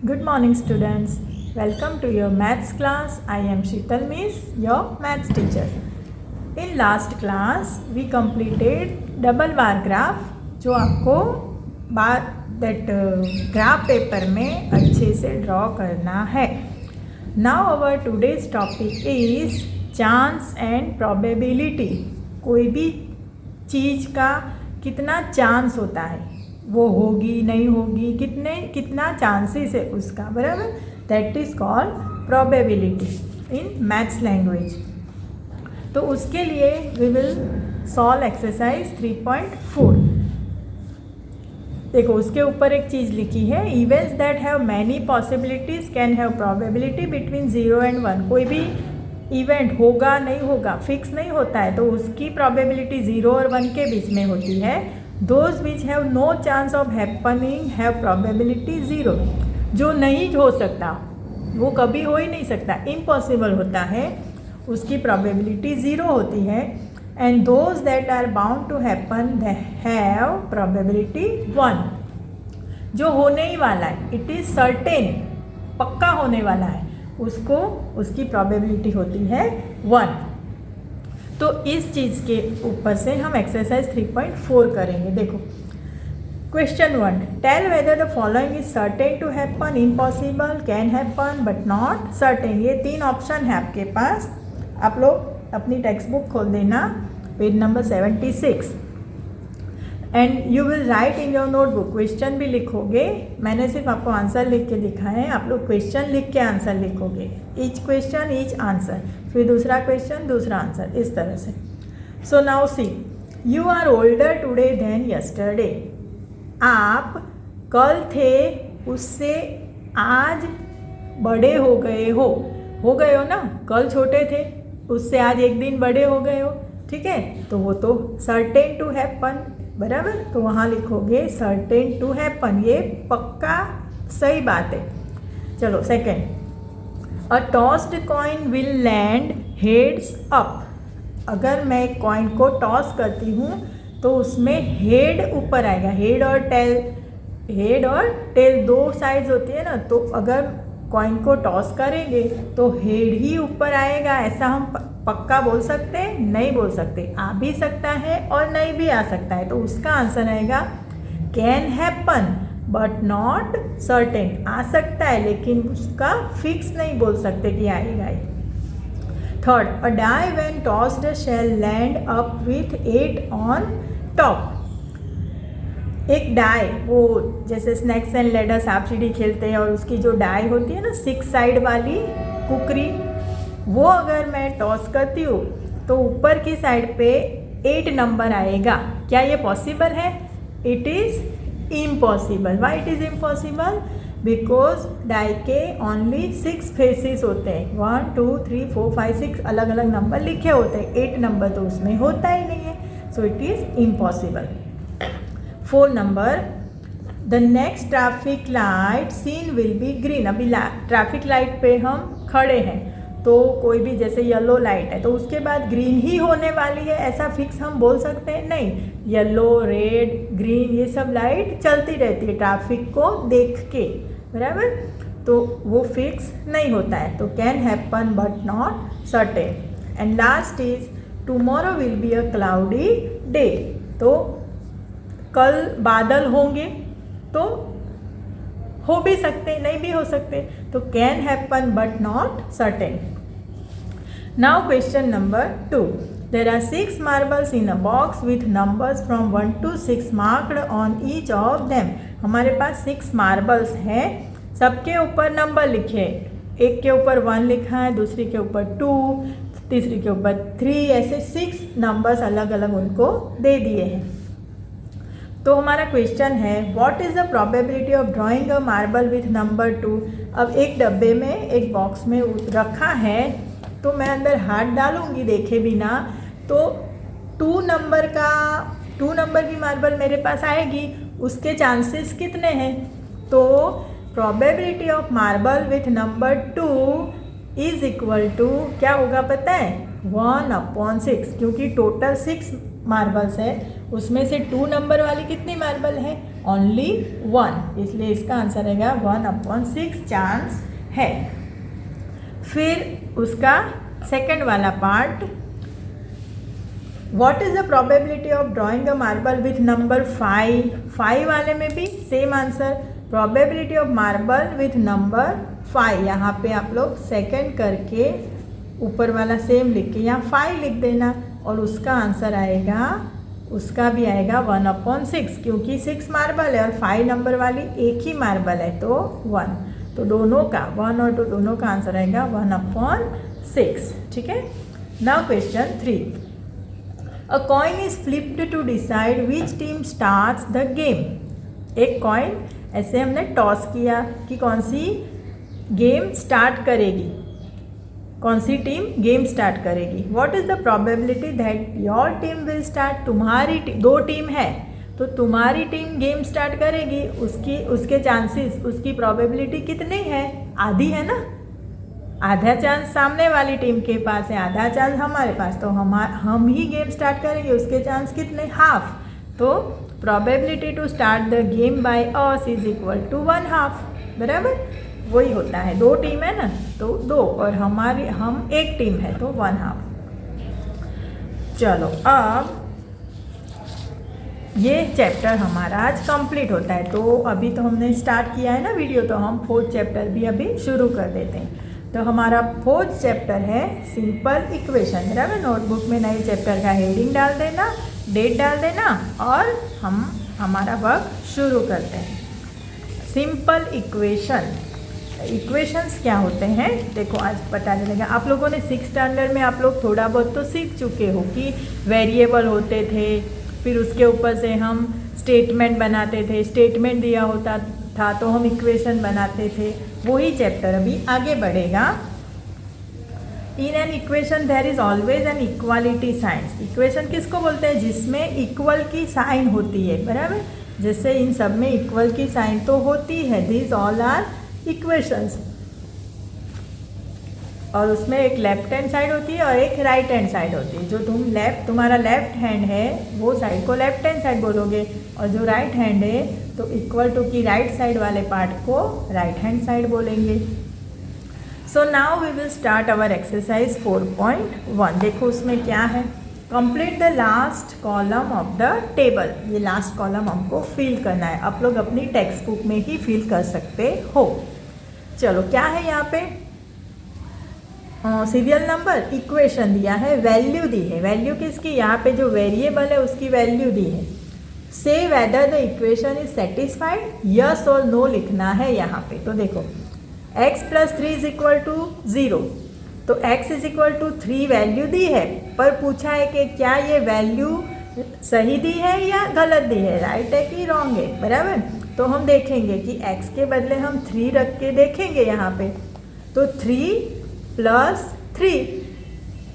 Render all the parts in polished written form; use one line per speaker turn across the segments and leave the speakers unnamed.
Good morning, students. Welcome to your maths class. I am Sheetal Miss, your maths teacher. In last class, we completed double bar graph, जो आपको graph paper में अच्छे से draw करना है. Now our today's topic is chance and probability. कोई भी चीज़ का कितना चांस होता है, वो होगी नहीं होगी, कितना चांसेस है उसका, बराबर. That is called probability in maths language. तो उसके लिए वी विल सॉल्व एक्सरसाइज 3.4. देखो उसके ऊपर एक चीज़ लिखी है, events that have many possibilities can have probability between 0 and 1. कोई भी इवेंट होगा नहीं होगा, फिक्स नहीं होता है, तो उसकी प्रोबेबिलिटी 0 और 1 के बीच में होती है. Those which have no chance of happening have probability 0. जो नहीं हो सकता, वो कभी हो ही नहीं सकता, इम्पॉसिबल होता है, उसकी प्रोबेबिलिटी 0 होती है. And those that are bound to happen they have probability 1. जो होने ही वाला है, इट इज़ सर्टेन, पक्का होने वाला है, उसको उसकी प्रोबेबिलिटी होती है 1. तो इस चीज़ के ऊपर से हम एक्सरसाइज 3.4 करेंगे. देखो question 1, tell whether the following is certain to happen, impossible, can happen but not certain. ये 3 ऑप्शन है आपके पास. आप लोग अपनी टेक्स्ट बुक खोल देना, page number 76, and you will write in your notebook. Question भी लिखोगे, मैंने सिर्फ आपको आंसर लिख के लिखा है, आप लोग क्वेश्चन लिख के आंसर लिखोगे. ईच क्वेश्चन ईच आंसर, फिर दूसरा क्वेश्चन दूसरा आंसर, इस तरह से. So now see, you are older today than yesterday. आप कल थे उससे आज बड़े हो गए हो ना. कल छोटे थे, उससे आज एक दिन बड़े हो गए हो, ठीक है. तो वो तो सर्टेन टू हैपन, बराबर. तो वहाँ लिखोगे सर्टेन टू हैपन, ये पक्का सही बात है. चलो second, a tossed coin will land heads up. अगर मैं कॉइन को टॉस करती हूँ तो उसमें हेड ऊपर आएगा. हेड और टेल दो साइड्स होती है ना, तो अगर कॉइन को टॉस करेंगे तो हेड ही ऊपर आएगा. ऐसा हम पक्का बोल सकते हैं? नहीं बोल सकते. आ भी सकता है और नहीं भी आ सकता है. तो उसका आंसर आएगा can happen but not certain. आ सकता है लेकिन उसका फिक्स नहीं बोल सकते कि आएगा. Third, a die when tossed shall land up with 8 on top. एक डाई, वो जैसे स्नैक्स एंड लैडर सांप सीढ़ी खेलते हैं, और उसकी जो डाई होती है ना 6 साइड वाली कुकरी, वो अगर मैं टॉस करती हूँ तो ऊपर की साइड पे 8 नंबर आएगा. क्या ये पॉसिबल है? It is impossible. Why it is impossible? Because die के ओनली 6 फेसेस होते हैं. 1 2 3 4 5 6 अलग अलग नंबर लिखे होते हैं, 8 नंबर तो उसमें होता ही नहीं है. So it is impossible. 4 number, the next traffic light seen will be green. अभी ट्रैफिक लाइट पे हम खड़े हैं, तो कोई भी जैसे येलो लाइट है तो उसके बाद ग्रीन ही होने वाली है, ऐसा फिक्स हम बोल सकते हैं? नहीं. येलो, रेड, ग्रीन, ये सब लाइट चलती रहती है ट्रैफिक को देख के, बराबर. तो वो फिक्स नहीं होता है. तो can happen but not certain. And last is tomorrow will be a cloudy day. तो कल बादल होंगे, तो हो भी सकते, नहीं भी हो सकते. तो can happen but not certain. Now question number 2, there are 6 marbles in a box with numbers from 1 to 6 marked on each of them. हमारे पास 6 मार्बल्स हैं, सबके ऊपर नंबर लिखे. एक के ऊपर 1 लिखा है, दूसरी के ऊपर 2, तीसरी के ऊपर 3, ऐसे 6 नंबर्स अलग अलग उनको दे दिए हैं. तो हमारा क्वेश्चन है, what is the probability of drawing a marble with number 2. अब एक डब्बे में, एक बॉक्स में रखा है, तो मैं अंदर हाथ डालूंगी देखे बिना, तो 2 नंबर की मार्बल मेरे पास आएगी. उसके चांसेस कितने हैं? तो probability of marble with number 2 is equal to क्या होगा पता है? 1/6, क्योंकि टोटल 6 मार्बल्स है, उसमें से 2 नंबर वाली कितनी मार्बल है? ओनली 1, इसलिए इसका आंसर रहेगा 1/6 चांस है। फिर उसका सेकंड वाला part, what is the probability of drawing a marble with number 5? 5 वाले में भी same answer, probability of marble with number 5। यहाँ पे आप लोग सेकंड करके ऊपर वाला सेम लिख के यहाँ 5 लिख देना और उसका आंसर आएगा, उसका भी आएगा 1/6, क्योंकि 6 मार्बल है और 5 नंबर वाली एक ही मार्बल है तो 1, तो दोनों का 1 और 2 दोनों का आंसर आएगा 1/6। ठीक है। Now question 3, a coin is flipped to decide which team starts the game. एक कॉइन ऐसे हमने टॉस किया कि कौन सी गेम स्टार्ट करेगी, कौन सी टीम गेम स्टार्ट करेगी। What is the probability that your team will start? तुम्हारी 2 टीम है तो तुम्हारी टीम गेम स्टार्ट करेगी, उसके चांसेस, उसकी प्रोबेबिलिटी कितनी है? आधी है ना, आधा चांस सामने वाली टीम के पास है, आधा चांस हमारे पास, तो हम ही गेम स्टार्ट करेंगे, उसके चांस कितने? हाफ। तो probability to start the game by us is equal to 1/2, बराबर वही होता है। 2 टीम है ना तो 2 और हम एक टीम है तो 1/2। चलो अब ये चैप्टर हमारा आज कंप्लीट होता है। तो अभी तो हमने स्टार्ट किया है ना वीडियो, तो हम 4th चैप्टर भी अभी शुरू कर देते हैं। तो हमारा 4th चैप्टर है सिंपल इक्वेशन, बराबर। नोटबुक में नए चैप्टर का हेडिंग डाल देना, डेट डाल देना और हम हमारा वर्क शुरू करते हैं। सिंपल इक्वेशन, इक्वेशंस क्या होते हैं देखो आज पता चलेगा। आप लोगों ने 6th स्टैंडर्ड में आप लोग थोड़ा बहुत तो सीख चुके हो कि वेरिएबल होते थे, फिर उसके ऊपर से हम स्टेटमेंट बनाते थे, स्टेटमेंट दिया होता था तो हम इक्वेशन बनाते थे। वही चैप्टर अभी आगे बढ़ेगा। In an equation there is always an equality sign. Equation किसको बोलते हैं? जिसमें इक्वल की साइन होती है, बराबर। जैसे इन सब में इक्वल की साइन तो होती है, दीज ऑल आर इक्वेशंस। और उसमें एक लेफ्ट हैंड साइड होती है और एक राइट हैंड साइड होती है। जो तुम्हारा लेफ्ट हैंड है वो साइड को लेफ्ट हैंड साइड बोलोगे, और जो राइट हैंड है तो इक्वल टू की राइट साइड वाले पार्ट को राइट हैंड साइड बोलेंगे। So now we will start our exercise 4.1। देखो उसमें क्या है, complete the last column of the table. ये लास्ट कॉलम हमको फिल करना है, आप लोग अपनी टेक्स्ट बुक में ही फिल कर सकते हो। चलो क्या है यहाँ पे, सीरियल नंबर, इक्वेशन दिया है, वैल्यू दी है। वैल्यू किसकी? यहाँ पे जो वेरिएबल है उसकी वैल्यू दी है। से whether the equation is satisfied, yes और नो लिखना है यहाँ पे। तो देखो x + 3 इज इक्वल टू 0, तो x is equal to 3 value दी है, पर पूछा है कि क्या ये वैल्यू सही दी है या गलत दी है, राइट है कि रॉन्ग है, बराबर। तो हम देखेंगे कि x के बदले हम 3 रख के देखेंगे यहाँ पे। तो 3 + 3,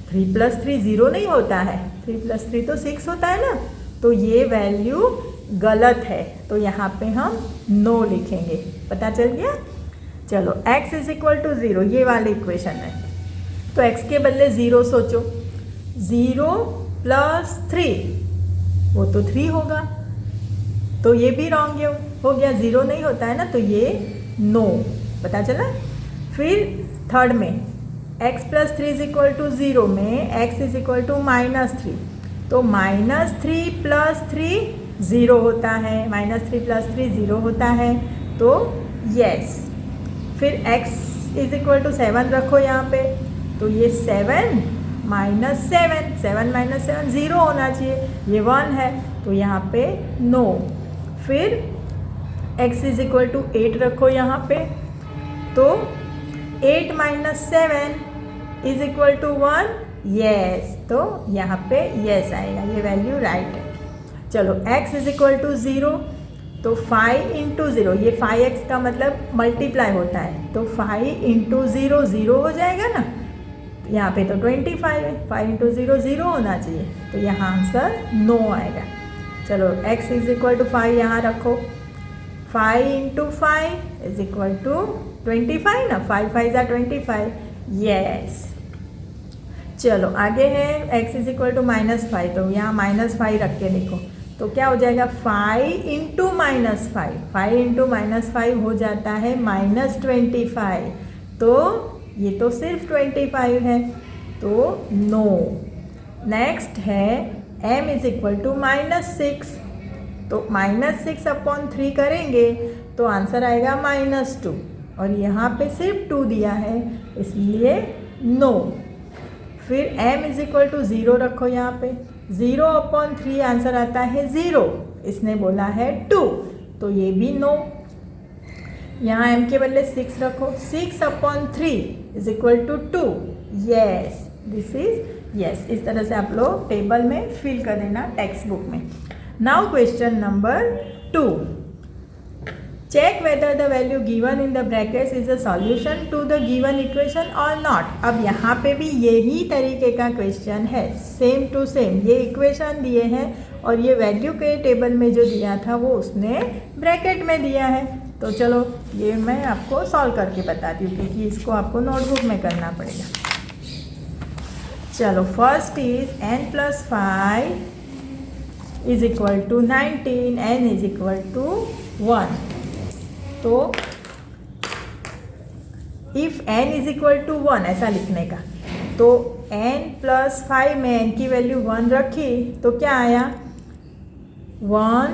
3 + 3 0 नहीं होता है, 3 + 3 तो 6 होता है ना, तो ये वैल्यू गलत है, तो यहाँ पे हम नो लिखेंगे। पता चल गया। चलो x इज इक्वल टू 0, ये वाली इक्वेशन है, तो x के बदले 0 सोचो, 0 + 3 वो तो 3 होगा, तो ये भी रॉन्ग हो गया, 0 नहीं होता है ना, तो ये नो। पता चला। फिर थर्ड में x + 3 इज इक्वल टू 0 में x इज इक्वल टू -3, तो -3 + 3 0 होता है, -3 + 3 0 होता है, तो यस। फिर x इज इक्वल टू 7 रखो यहाँ पे, तो ये 7 - 7, 7 - 7 0 होना चाहिए, ये 1 है, तो यहाँ पे नो। फिर x इज इक्वल टू 8 रखो यहाँ पे, तो 8 - 7 इज इक्वल टू 1, यस, तो यहाँ पे यस आएगा, ये वैल्यू राइट है। चलो x इज इक्वल टू 0, तो 5 × 0, ये 5x का मतलब मल्टीप्लाई होता है, तो 5 × 0 0 हो जाएगा ना, यहाँ पे तो 25 है, 5 × 0 0 होना चाहिए, तो यहाँ आंसर नो आएगा। चलो x इज इक्वल टू 5 यहाँ रखो, 5 × 5 इज इक्वल टू 25 ना, 5 × 5 = 25, यस। चलो आगे है x इज इक्वल टू -5, तो यहाँ -5 रख के देखो, तो क्या हो जाएगा 5 इंटू -5, 5 इंटू -5 हो जाता है -25। तो ये तो सिर्फ 25 है, तो नो। नेक्स्ट है m इज इक्वल टू -6, तो -6/3 करेंगे तो आंसर आएगा -2, और यहाँ पे सिर्फ 2 दिया है इसलिए नो। फिर m इज इक्वल टू 0 रखो, यहाँ पे 0/3 आंसर आता है 0, इसने बोला है 2, तो ये भी नो। यहाँ m के बदले 6 रखो, 6/3 is equal to 2, yes, this is yes. इस तरह से आप लोग टेबल में फिल कर देना टेक्स्ट बुक में। Now question number 2, check whether the value given in the brackets is a solution to the given equation और नॉट। अब यहाँ पे भी यही तरीके का क्वेश्चन है, सेम टू सेम। ये इक्वेशन दिए हैं और ये वैल्यू के टेबल में जो दिया था वो उसने ब्रैकेट में दिया है। तो चलो ये मैं आपको सॉल्व करके बताती हूँ, क्योंकि इसको आपको नोटबुक में करना पड़ेगा। चलो first is n + 5 is equal to 19, n is equal to 1। तो if n is equal to 1 ऐसा लिखने का, तो n + 5 में n की वैल्यू 1 रखी तो क्या आया 1,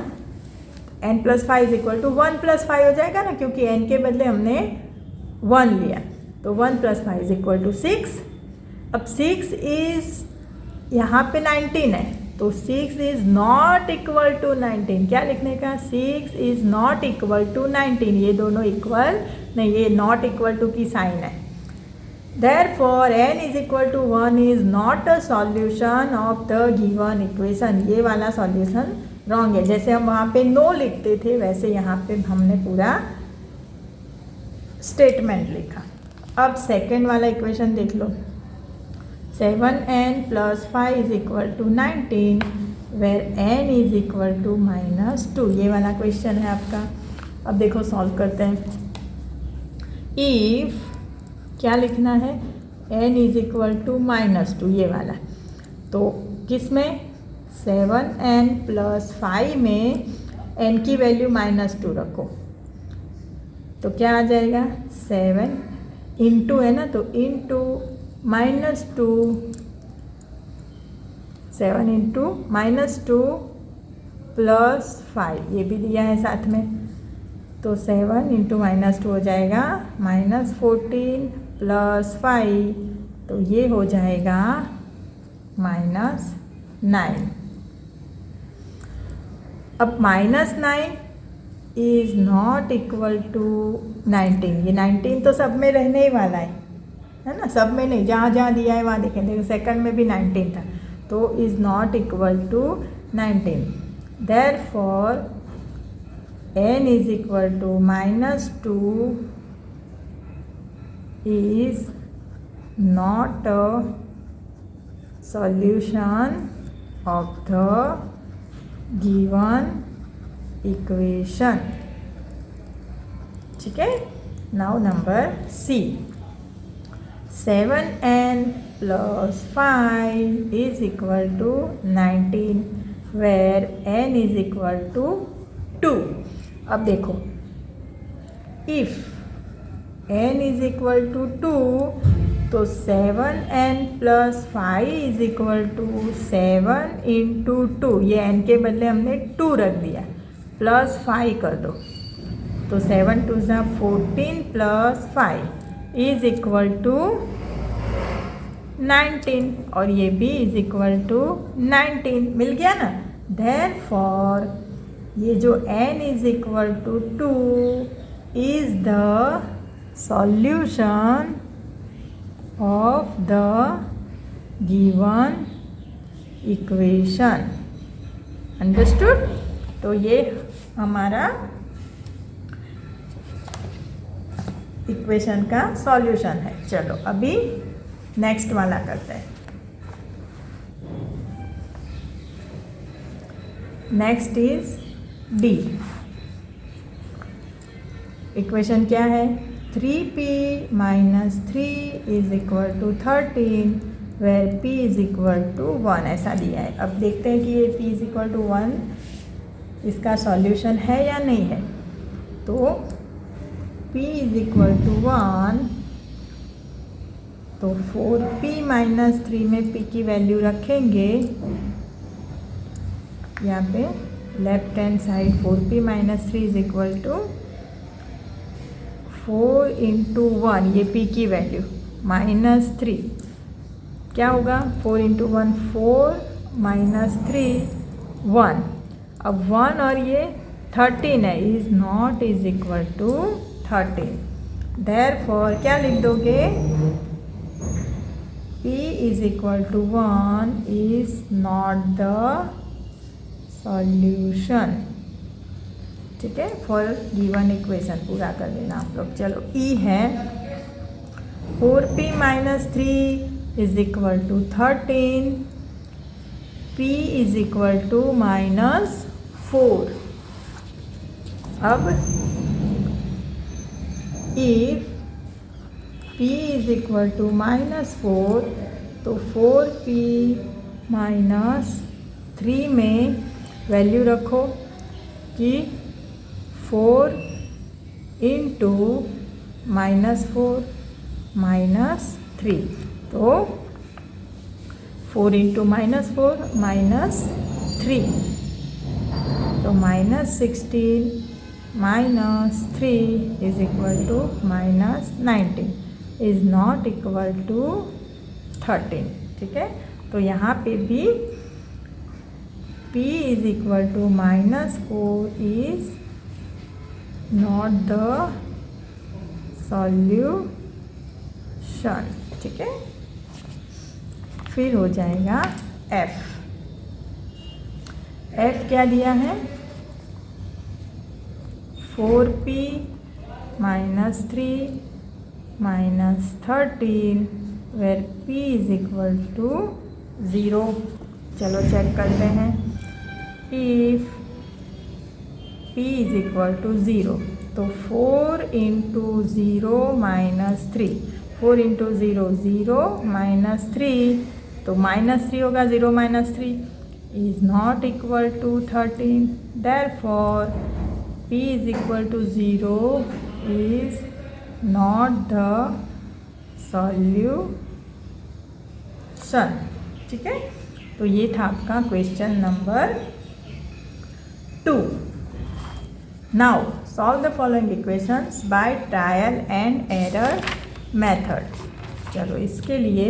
n + 5 इज इक्वल टू 1 + 5 हो जाएगा ना, क्योंकि n के बदले हमने 1 लिया, तो 1 + 5 इज इक्वल टू 6। अब 6 इज यहाँ पे 19 है, तो 6 इज नॉट इक्वल टू 19। क्या लिखने का, 6 इज नॉट इक्वल टू 19। ये दोनों इक्वल नहीं, ये नॉट इक्वल टू की साइन है। Therefore n is equal to 1 is not a solution of the given equation. ये वाला सॉल्यूशन रॉन्ग है। जैसे हम वहाँ पे नो लिखते थे वैसे यहाँ पे हमने पूरा स्टेटमेंट लिखा। अब सेकेंड वाला इक्वेशन देख लो, 7n + 5 is equal to 19 where n is equal to -2। ये वाला क्वेश्चन है आपका। अब देखो सॉल्व करते हैं। इफ क्या लिखना है, n इज इक्वल टू -2, ये वाला। तो किस में, 7n + 5 में n की वैल्यू -2 रखो, तो क्या आ जाएगा 7 इंटू है ना, तो इंटू -2, 7 इंटू -2 + 5, ये भी दिया है साथ में, तो 7 इंटू -2 हो जाएगा -14 + 5, तो ये हो जाएगा -9। अब -9 इज नॉट इक्वल टू 19। ये 19 तो सब में रहने ही वाला है ना, सब में नहीं, जहाँ जहाँ दिया है वहाँ देखें। देखो सेकंड में भी 19 था, तो is not equal to 19। Therefore n is equal to -2 is not a solution of the given equation. ठीक है। Now number c, 7n + 5 is equal to 19 where n is equal to 2। अब देखो, if n is equal to 2 तो 7n + 5 is equal to 7 into 2, ये n के बदले हमने 2 रख दिया, +5 कर दो, तो 7 2 = 14 + 5 इज इक्वल टू 19, और ये भी इज इक्वल टू 19, मिल गया ना। देयरफॉर ये जो n is equal to 2 is the solution of the given equation. Understood. तो ये हमारा इक्वेशन का सॉल्यूशन है। चलो अभी नेक्स्ट वाला करते हैं। Next is D. इक्वेशन क्या है, 3p - 3 is equal to 13 where p is equal to 1 ऐसा दिया है। अब देखते हैं कि ये p इज इक्वल टू 1 इसका सॉल्यूशन है या नहीं है। तो p इज इक्वल टू 1, तो 4p माइनस 3 में p की वैल्यू रखेंगे यहाँ पे left hand side 4p minus 3 is equal to 4 into 1, ये p की वैल्यू माइनस 3, क्या होगा 4 इंटू 1 4 माइनस 3 1। अब 1 और ये 13 है, is not is equal to 13। Therefore क्या लिख दोगे, p is equal to 1 is not the solution. ठीक है, फॉर गिवन इक्वेशन पूरा कर देना आप लोग। चलो e है 4p minus 3 is equal to 13, p is equal to minus 4। अब if p is equal to minus 4, तो 4p माइनस 3 में वैल्यू रखो कि 4 इंटू माइनस 4 माइनस 3, तो 4 इंटू माइनस 4 माइनस 3, तो minus 16 minus 3 is equal to minus 19 is not equal to 13। ठीक है, तो यहाँ पे भी p is equal to minus 4 is not the solution. ठीक है, फिर हो जाएगा f। f क्या दिया है 4p minus 3 minus 13 where p is equal to 0। चलो चेक करते हैं, if p is equal to 0, तो 4 इंटू 0 माइनस 3, 4 इंटू 0 0 माइनस 3, तो माइनस 3 होगा 0 minus 3 is not equal to 13। Therefore p is equal to 0 is not the solution. ठीक है, तो ये था आपका question number 2। Now solve the following equations by trial and error method. चलो इसके लिए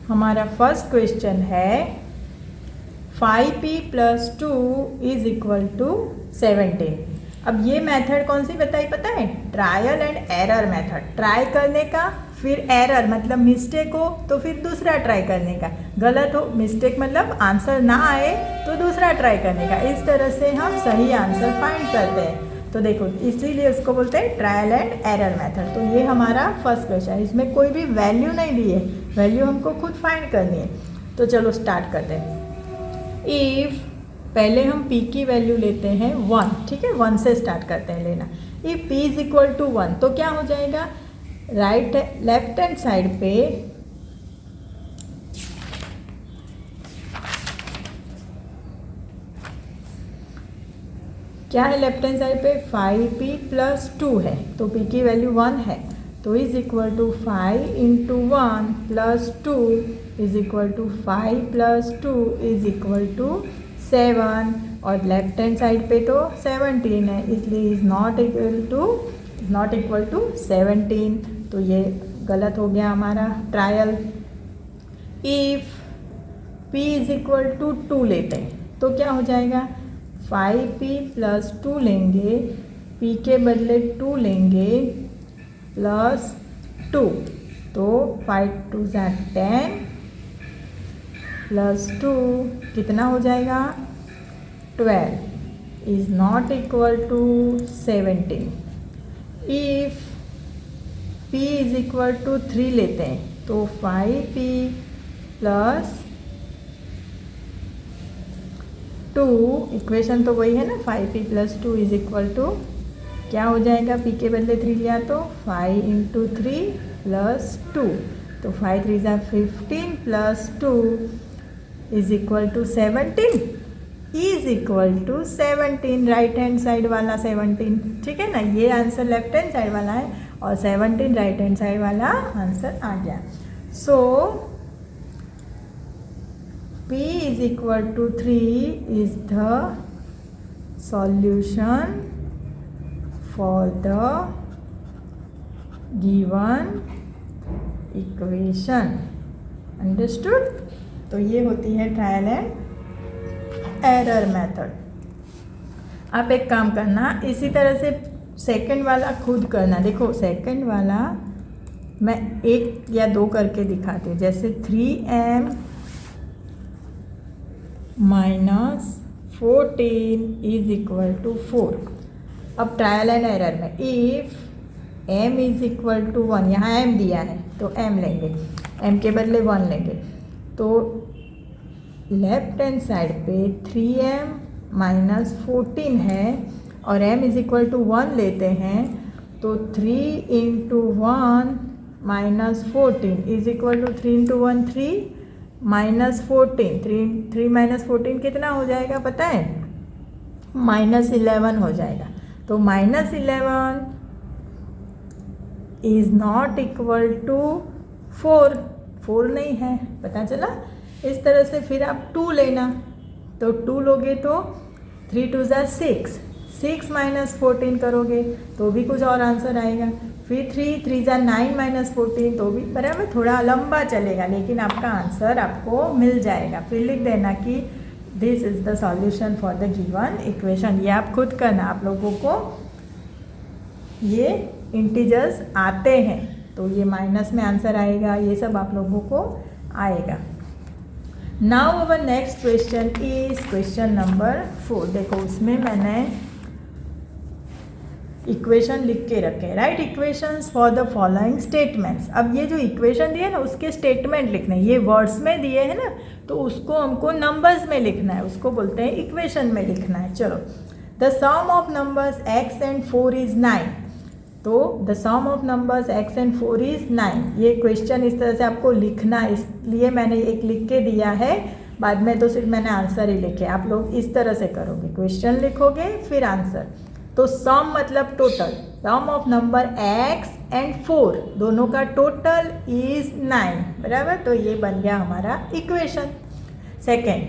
हमारा फर्स्ट क्वेश्चन है 5p plus 2 is equal to 17। अब ये मेथड कौन सी बताई पता है, trial and error method. Try करने का, फिर एरर मतलब मिस्टेक हो तो फिर दूसरा ट्राई करने का, गलत हो मिस्टेक मतलब आंसर ना आए तो दूसरा ट्राई करने का। इस तरह से हम सही आंसर फाइंड करते हैं। तो देखो इसीलिए उसको बोलते हैं ट्रायल एंड एरर मेथड। तो ये हमारा फर्स्ट क्वेश्चन है, इसमें कोई भी वैल्यू नहीं दी है, वैल्यू हमको खुद फाइंड करनी है। तो चलो स्टार्ट करते हैं। इफ़ पहले हम p की वैल्यू लेते हैं 1, ठीक है 1 से स्टार्ट करते हैं लेना। If p is equal to 1 तो क्या हो जाएगा, लेफ्ट हैंड साइड पे क्या है, लेफ्ट हैंड साइड पे 5p प्लस 2 है, तो p की वैल्यू 1 है, तो is equal to 5 into 1 plus 2 is equal to 5 plus 2 is equal to 7, और लेफ्ट हैंड साइड पे तो 17 है, इसलिए इज नॉट इक्वल टू 17। तो ये गलत हो गया हमारा trial. If p is equal to 2 लेते हैं तो क्या हो जाएगा, 5p प्लस 2 लेंगे, p के बदले 2 लेंगे प्लस 2, तो 5 2 ज़ा 10 प्लस 2 कितना हो जाएगा 12 is not equal to 17। If p is equal to 3 लेते हैं तो 5p प्लस 2, इक्वेशन तो वही है ना, 5p plus 2 is equal to क्या हो जाएगा, p के बदले 3 लिया तो 5 इंटू 3 प्लस 2, तो 5 3 ज़ा 15 plus 2 is equal to 17 is equal to 17, right hand side वाला 17, ठीक है ना। ये आंसर लेफ्ट हैंड साइड वाला है और 17 राइट हैंड साइड वाला आंसर आ गया। So P is equal to 3 is the solution for the given equation. Understood. तो ये होती है ट्रायल एंड एरर मेथड। आप एक काम करना, इसी तरह से सेकंड वाला खुद करना। देखो सेकंड वाला मैं 1 या 2 करके दिखाती हूँ। जैसे 3m minus 14 is equal to 4। अब ट्रायल एंड एरर में if m is equal to 1, यहाँ m दिया है तो m लेंगे, m के बदले 1 लेंगे। तो लेफ्ट हैंड साइड पे 3m माइनस 14 है और m इज इक्वल टू 1 लेते हैं तो 3 into 1 minus 14 is equal to 3 into 1 3 minus 14, 3 minus 14 कितना हो जाएगा पता है? -11 हो जाएगा। तो -11 इज नॉट इक्वल टू 4 नहीं है, पता चला। इस तरह से फिर आप 2 लेना, तो 2 लोगे तो 3 2 ज़ा 6 माइनस 14 करोगे तो भी कुछ और आंसर आएगा। फिर 3 3 ज़ा 9 माइनस 14 तो भी बराबर, थोड़ा लंबा चलेगा लेकिन आपका आंसर आपको मिल जाएगा। फिर लिख देना कि this is the solution for the given equation. ये आप खुद करना, आप लोगों को ये इंटीजर्स आते हैं तो ये माइनस में आंसर आएगा, ये सब आप लोगों को आएगा। Now our next question is question number 4। देखो उसमें मैंने इक्वेशन लिख के रखे, right equations for the following statements. अब ये जो इक्वेशन दिए ना उसके स्टेटमेंट लिखने, ये वर्ड्स में दिए हैं ना तो उसको हमको नंबर्स में लिखना है, उसको बोलते हैं इक्वेशन में लिखना है। चलो, the sum of numbers x and 4 is 9। तो the sum of numbers x and 4 is 9। ये क्वेश्चन इस तरह से आपको लिखना, इसलिए मैंने एक लिख के दिया है, बाद में तो सिर्फ मैंने आंसर ही लिखे। आप लोग इस तरह से करोगे, क्वेश्चन लिखोगे फिर आंसर। तो सम मतलब total, sum of number x and 4 दोनों का टोटल इज 9, बराबर। तो ये बन गया हमारा equation. Second,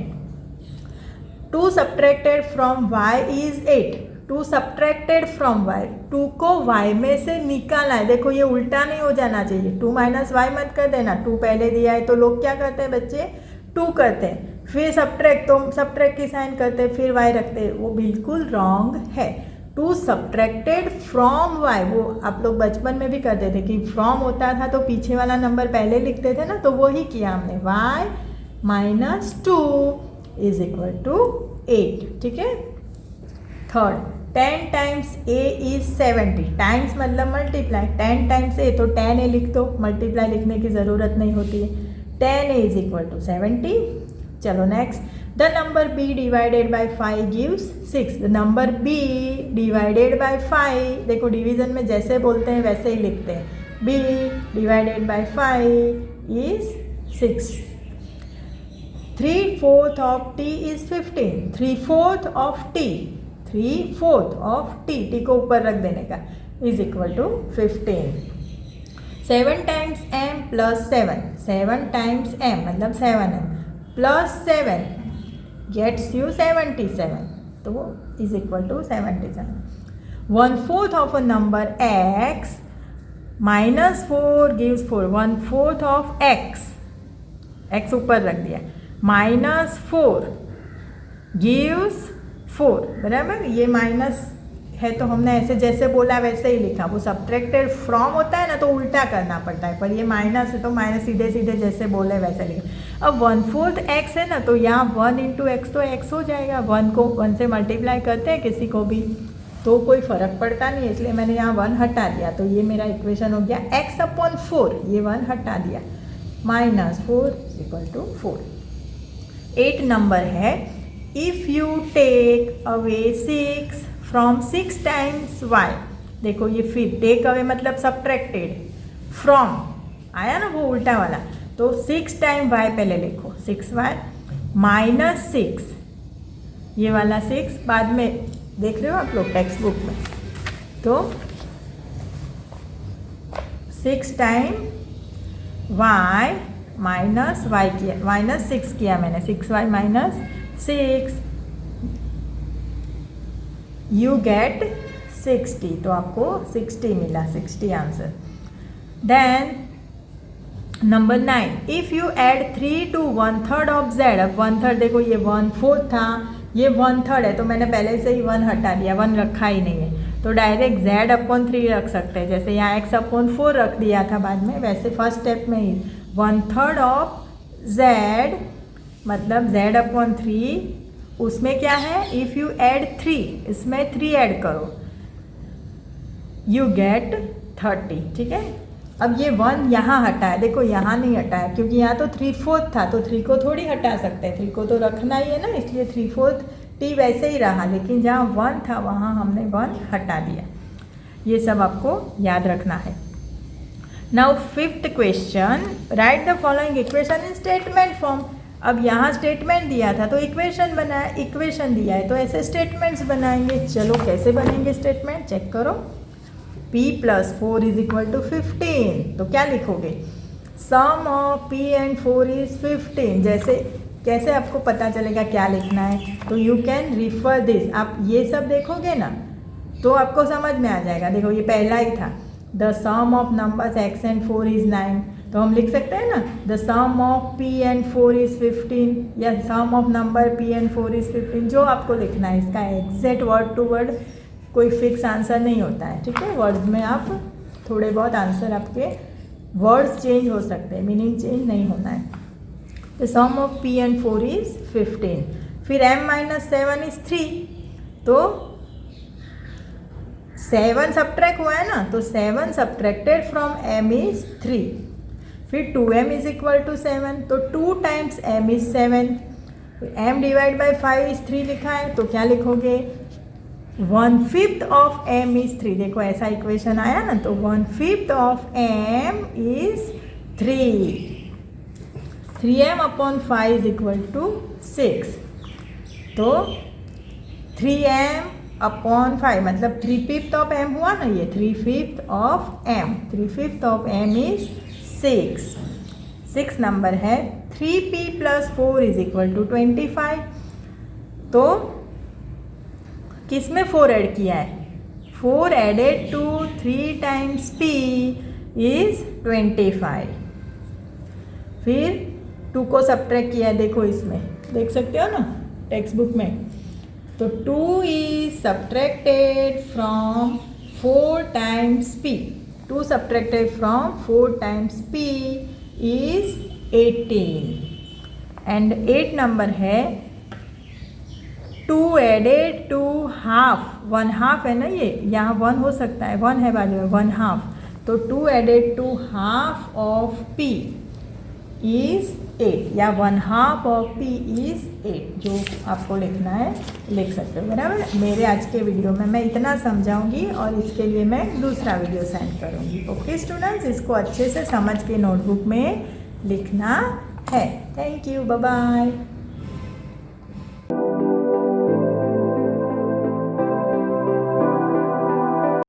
2 subtracted from y is 8। 2 subtracted from y, 2 को y में से निकाला है। देखो ये उल्टा नहीं हो जाना चाहिए, 2 माइनस वाई मत कर देना। 2 पहले दिया है तो लोग क्या करते हैं बच्चे, 2 करते हैं, फिर सब्ट्रैक्ट, तो सब्ट्रैक्ट की साइन करते हैं, फिर y रखते हैं, वो बिल्कुल रॉन्ग है। 2 सब्ट्रैक्टेड फ्रॉम y, वो आप लोग बचपन में भी करते थे कि फ्रॉम होता था तो पीछे वाला नंबर पहले लिखते थे ना, तो वही किया हमने। y minus 2 is equal to 8, ठीक है। Third, 10 times a is 70। Times मतलब मल्टीप्लाई, 10 टाइम्स a तो 10a लिख दो, मल्टीप्लाई लिखने की ज़रूरत नहीं होती है। 10a is equal to 70। चलो next, the number b divided by 5 gives 6। The number b divided by 5, देखो डिवीजन में जैसे बोलते हैं वैसे ही लिखते हैं, b divided by 5 is 6। 3/4 of t is 15। 3/4 of t, 3/4 of t को ऊपर रख देने का, is equal to 15। 7 times m plus 7, 7 times m मतलब 7m प्लस 7 गेट्स यू 77, तो is equal to 77। 1/4 of a number x minus 4 gives 4। 1/4 of x ऊपर रख दिया, माइनस 4 गिव्स 4, बराबर। ये माइनस है तो हमने ऐसे जैसे बोला वैसे ही लिखा। वो सब्ट्रैक्टेड फ्रॉम होता है ना तो उल्टा करना पड़ता है, पर ये माइनस है तो माइनस सीधे सीधे जैसे बोले वैसे लिखा। अब 1/4 x है ना तो यहाँ 1 इंटू एक्स तो x हो जाएगा। 1 को 1 से मल्टीप्लाई करते हैं किसी को भी तो कोई फ़र्क पड़ता नहीं है, इसलिए मैंने यहाँ 1 हटा दिया। तो ये मेरा इक्वेशन हो गया x/4, ये 1 हटा दिया, -4 इक्वल टू 4। 8 नंबर है, if you take away 6 from 6 times y। देखो ये फिर टेक अवे मतलब सब्ट्रैक्टेड, फ्रॉम आया ना वो उल्टा वाला, तो 6 टाइम y पहले लिखो, 6y -6, ये वाला 6 बाद में देख रहे हो आप लोग टेक्स्ट बुक में, तो 6 टाइम y माइनस y किया, -6 किया मैंने, 6y - 6, यू गेट 60, तो आपको 60 मिला, 60 answer. Then number 9, if you add 3 to 1/3 of z, अब 1/3 देखो ये 1/4 था, ये 1/3 है, तो मैंने पहले से ही 1 हटा दिया, 1 रखा ही नहीं है, तो डायरेक्ट z/3 रख सकते हैं, जैसे यहाँ x/4 रख दिया था बाद में, वैसे फर्स्ट स्टेप में ही 1/3 ऑफ z मतलब z/3, उसमें क्या है, इफ़ यू ऐड 3, इसमें 3 ऐड करो, यू गेट 30, ठीक है। अब ये 1 यहाँ हटा है, देखो यहाँ नहीं हटा है, क्योंकि यहाँ तो 3/4 था, तो 3 को थोड़ी हटा सकते हैं, 3 को तो रखना ही है ना, इसलिए 3/4 t वैसे ही रहा, लेकिन जहाँ 1 था वहाँ हमने 1 हटा दिया। ये सब आपको याद रखना है। Now 5th question, right the following equation in statement form. अब यहाँ स्टेटमेंट दिया था तो इक्वेशन बनाया, इक्वेशन दिया है तो ऐसे स्टेटमेंट्स बनाएंगे। चलो कैसे बनेंगे स्टेटमेंट, चेक करो। p + 4 = 15, तो क्या लिखोगे, सम ऑफ p एंड 4 इज 15। जैसे कैसे आपको पता चलेगा क्या लिखना है, तो यू कैन रिफर दिस, आप ये सब देखोगे ना तो आपको समझ में आ जाएगा। देखो ये पहला ही था, the sum of numbers x and 4 is 9, तो हम लिख सकते हैं ना, the sum of p and 4 is 15, या sum of number p and 4 is 15, जो आपको लिखना है। इसका एग्जैक्ट वर्ड टू वर्ड कोई फिक्स आंसर नहीं होता है, ठीक है। वर्ड्स में आप थोड़े बहुत आंसर, आपके वर्ड्स चेंज हो सकते हैं, मीनिंग चेंज नहीं होना है। The sum of p and 4 is 15, फिर m - 7 इज 3, तो 7 सब्ट्रैक्ट हुआ है ना, तो 7 सब्ट्रैक्टेड फ्रॉम m इज 3, फिर 2m = 7, तो 2 times m is 7, m / 5 is 3 लिखा है, तो क्या लिखोगे, 1/5 ऑफ m इज 3। देखो ऐसा इक्वेशन आया ना, तो 1/5 ऑफ m इज 3, 3m/5 = 6, तो 3m/5 मतलब 3/5 ऑफ m हुआ ना, ये 3/5 of m, 3/5 of m is 6, 6 number है। 3p + 4 = 25, तो किस में 4 ऐड किया है, 4 added to 3 times p is 25, फिर 2 को सब्ट्रैक्ट किया है, देखो इसमें देख सकते हो ना टेक्स्ट बुक में, तो 2 is subtracted from 4 times p, 2 subtracted from 4 times p is 18, and 8 number है 2 एडेड टू हाफ, 1/2 है ना, ये यहाँ 1 हो सकता है, 1 है बाजू में, 1/2, तो 2 added to half of p is 8, या 1/2 ऑफ p इज 8, जो आपको लिखना है लिख सकते हो, बराबर। मेरे आज के वीडियो में मैं इतना समझाऊंगी और इसके लिए मैं दूसरा वीडियो सेंड करूंगी। ओके स्टूडेंट्स, इसको अच्छे से समझ के नोटबुक में लिखना है। Thank you, bye bye.